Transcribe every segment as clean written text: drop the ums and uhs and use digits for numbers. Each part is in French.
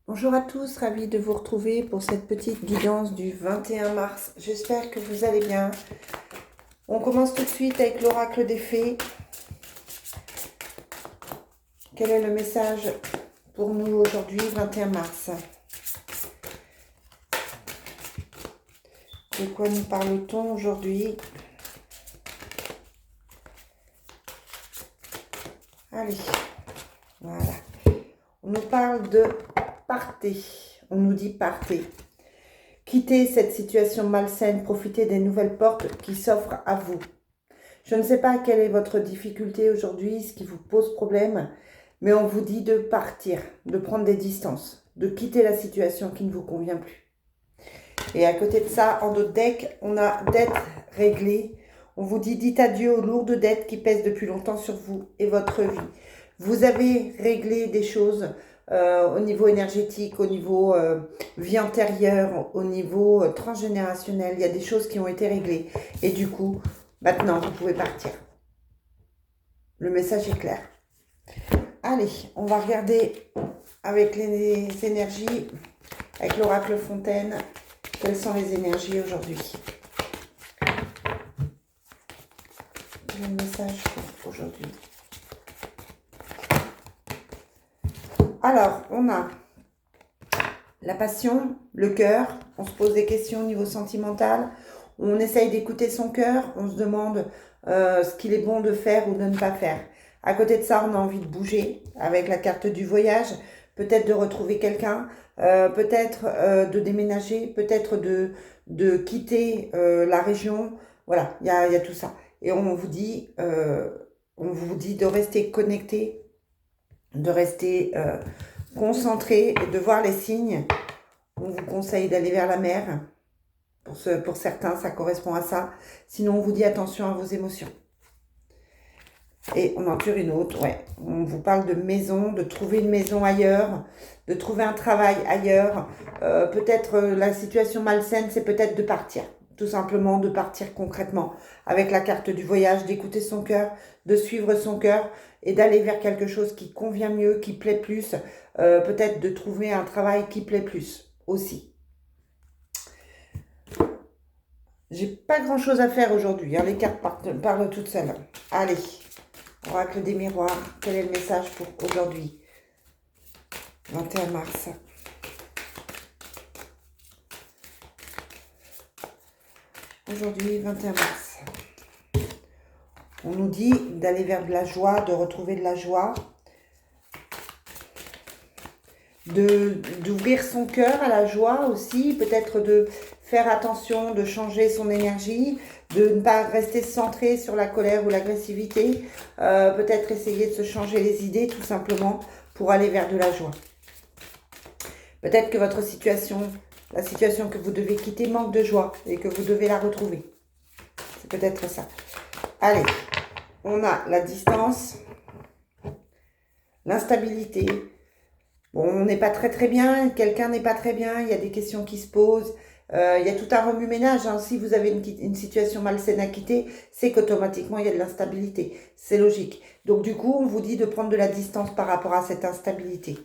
Bonjour à tous, ravi de vous retrouver pour cette petite guidance du 21 mars. J'espère que vous allez bien. On commence tout de suite avec l'oracle des fées. Quel est le message pour nous aujourd'hui, 21 mars? De quoi nous parle-t-on aujourd'hui? Allez, voilà. On nous parle de partez. On nous dit partez. Quittez cette situation malsaine, profitez des nouvelles portes qui s'offrent à vous. Je ne sais pas quelle est votre difficulté aujourd'hui, ce qui vous pose problème, mais on vous dit de partir, de prendre des distances, de quitter la situation qui ne vous convient plus. Et à côté de ça, en notre deck, on a dettes réglées. On vous dit dites adieu aux lourdes dettes qui pèsent depuis longtemps sur vous et votre vie. Vous avez réglé des choses au niveau énergétique, au niveau vie antérieure, au niveau transgénérationnel. Il y a des choses qui ont été réglées. Et du coup, maintenant, vous pouvez partir. Le message est clair. Allez, on va regarder avec les énergies, avec l'oracle Fontaine, quelles sont les énergies aujourd'hui. Le message pour aujourd'hui. Alors, on a la passion, le cœur, on se pose des questions au niveau sentimental, on essaye d'écouter son cœur, on se demande ce qu'il est bon de faire ou de ne pas faire. À côté de ça, on a envie de bouger avec la carte du voyage, peut-être de retrouver quelqu'un, peut-être de déménager, peut-être de quitter la région. Voilà, il y a tout ça. Et on vous dit de rester connecté, de rester concentré et de voir les signes. On vous conseille d'aller vers la mer. Pour certains, ça correspond à ça. Sinon, on vous dit attention à vos émotions. Et on en tire une autre, ouais. On vous parle de maison, de trouver une maison ailleurs, de trouver un travail ailleurs. Peut-être la situation malsaine, c'est peut-être de partir. Tout simplement de partir concrètement avec la carte du voyage, d'écouter son cœur, de suivre son cœur et d'aller vers quelque chose qui convient mieux, qui plaît plus. Peut-être de trouver un travail qui plaît plus aussi. J'ai pas grand chose à faire aujourd'hui, hein. Les cartes parlent toutes seules. Allez, oracle des miroirs, quel est le message pour aujourd'hui, 21 mars? Aujourd'hui, 21 mars. On nous dit d'aller vers de la joie, de retrouver de la joie, d'ouvrir son cœur à la joie aussi, peut-être de faire attention, de changer son énergie, de ne pas rester centré sur la colère ou l'agressivité, peut-être essayer de se changer les idées tout simplement pour aller vers de la joie. Peut-être que votre situation, la situation que vous devez quitter manque de joie et que vous devez la retrouver. C'est peut-être ça. Allez, on a la distance, l'instabilité. Bon, on n'est pas très bien, quelqu'un n'est pas très bien, il y a des questions qui se posent, il y a tout un remue-ménage, hein. Si vous avez une situation malsaine à quitter, c'est qu'automatiquement il y a de l'instabilité, c'est logique. Donc du coup, on vous dit de prendre de la distance par rapport à cette instabilité.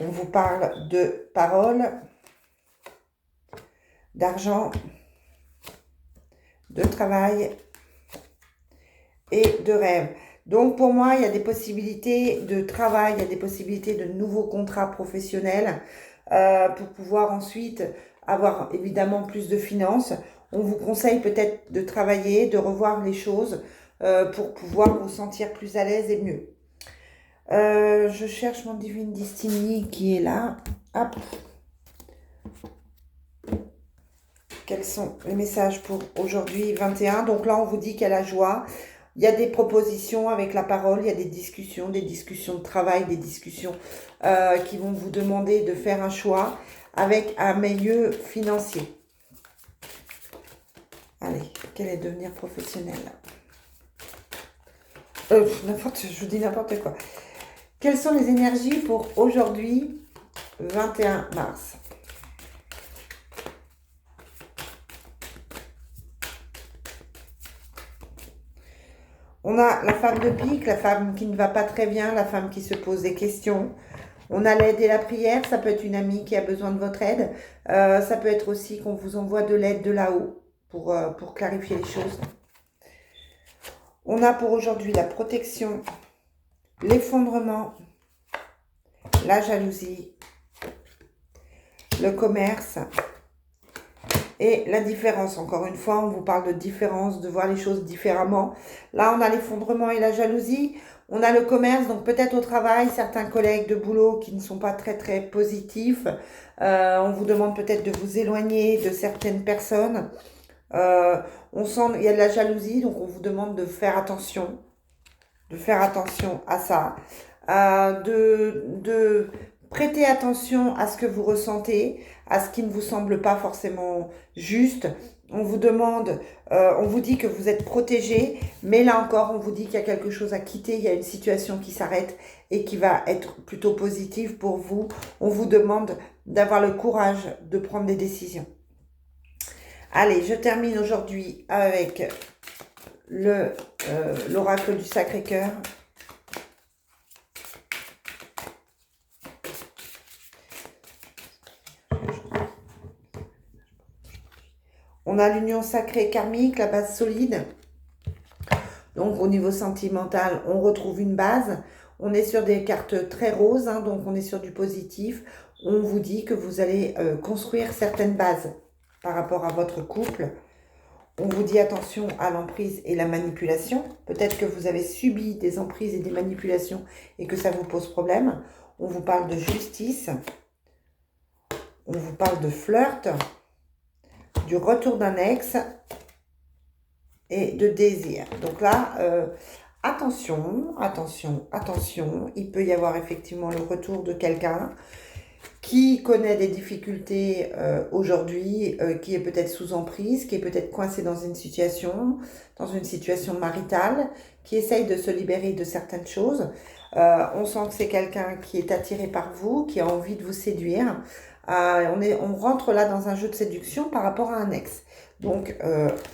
On vous parle de paroles, d'argent, de travail et de rêve. Donc pour moi, il y a des possibilités de travail, il y a des possibilités de nouveaux contrats professionnels pour pouvoir ensuite avoir évidemment plus de finances. On vous conseille peut-être de travailler, de revoir les choses pour pouvoir vous sentir plus à l'aise et mieux. Je cherche mon Divine Destiny qui est là. Hop. Quels sont les messages pour aujourd'hui, 21? Donc là, on vous dit qu'il y a la joie. Il y a des propositions avec la parole, il y a des discussions de travail, des discussions qui vont vous demander de faire un choix avec un milieu financier. Allez, quel est devenir professionnel? Je vous dis n'importe quoi. Quelles sont les énergies pour aujourd'hui, 21 mars? On a la femme de pique, la femme qui ne va pas très bien, la femme qui se pose des questions. On a l'aide et la prière, ça peut être une amie qui a besoin de votre aide. Ça peut être aussi qu'on vous envoie de l'aide de là-haut pour clarifier les choses. On a pour aujourd'hui la protection, l'effondrement, la jalousie, le commerce et la différence. Encore une fois, on vous parle de différence, de voir les choses différemment. Là, on a l'effondrement et la jalousie. On a le commerce, donc peut-être au travail, certains collègues de boulot qui ne sont pas très très positifs. On vous demande peut-être de vous éloigner de certaines personnes. On sent, il y a de la jalousie, donc on vous demande de faire attention à ça, de prêter attention à ce que vous ressentez, à ce qui ne vous semble pas forcément juste. On vous demande, on vous dit que vous êtes protégé, mais là encore, on vous dit qu'il y a quelque chose à quitter, il y a une situation qui s'arrête et qui va être plutôt positive pour vous. On vous demande d'avoir le courage de prendre des décisions. Allez, je termine aujourd'hui avec l'oracle du Sacré-Cœur. On a l'union sacrée karmique, la base solide. Donc, au niveau sentimental, on retrouve une base. On est sur des cartes très roses, hein, donc on est sur du positif. On vous dit que vous allez construire certaines bases par rapport à votre couple. On vous dit attention à l'emprise et la manipulation. Peut-être que vous avez subi des emprises et des manipulations et que ça vous pose problème. On vous parle de justice. On vous parle de flirt, du retour d'un ex et de désir. Donc là, attention, attention, attention. Il peut y avoir effectivement le retour de quelqu'un qui connaît des difficultés aujourd'hui, qui est peut-être sous emprise, qui est peut-être coincé dans une situation maritale, qui essaye de se libérer de certaines choses. On sent que c'est quelqu'un qui est attiré par vous, qui a envie de vous séduire. On rentre là dans un jeu de séduction par rapport à un ex. Donc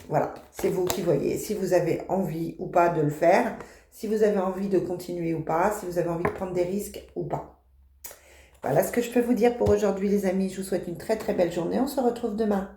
voilà, c'est vous qui voyez si vous avez envie ou pas de le faire, si vous avez envie de continuer ou pas, si vous avez envie de prendre des risques ou pas. Voilà ce que je peux vous dire pour aujourd'hui les amis. Je vous souhaite une très très belle journée. On se retrouve demain.